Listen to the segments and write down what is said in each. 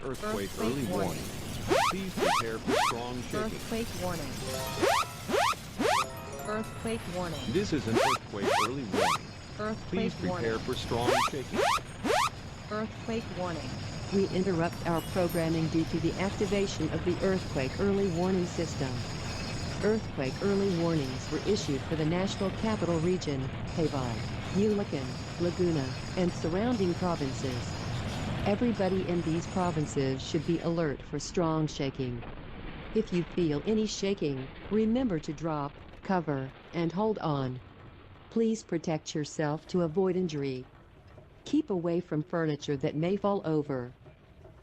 earthquake early warning. Please prepare for strong shaking. Earthquake warning. Earthquake warning. This is an earthquake early warning. Earthquake Please prepare warning. for strong shaking. Earthquake warning. We interrupt our programming due to the activation of the earthquake early warning system. Earthquake early warnings were issued for the National Capital Region, Cavite, Bulacan, Laguna, and surrounding provinces. Everybody in these provinces should be alert for strong shaking. If you feel any shaking, remember to drop, cover, and hold on. Please protect yourself to avoid injury. Keep away from furniture that may fall over.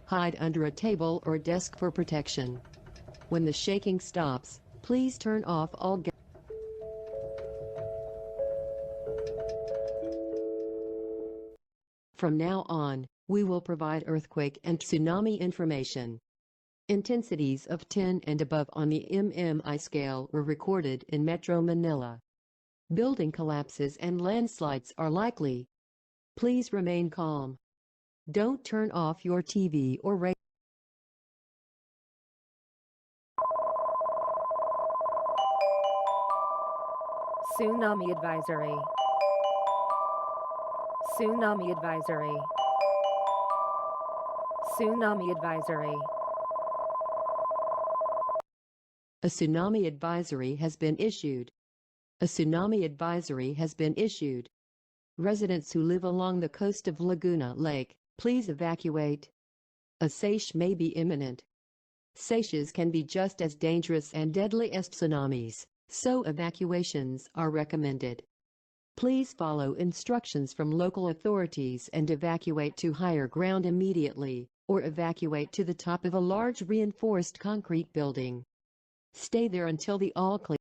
Hide under a table or desk for protection. When the shaking stops, please turn off all gas. From now on, we will provide earthquake and tsunami information. Intensities of 10 and above on the MMI scale were recorded in Metro Manila. Building collapses and landslides are likely. Please remain calm. Don't turn off your TV or radio. Tsunami advisory. Tsunami advisory. Tsunami advisory. A tsunami advisory has been issued. A tsunami advisory has been issued. Residents who live along the coast of Laguna Lake, please evacuate. A seiche may be imminent. Seiches can be just as dangerous and deadly as tsunamis, so evacuations are recommended. Please follow instructions from local authorities and evacuate to higher ground immediately, or evacuate to the top of a large reinforced concrete building. Stay there until the all clear.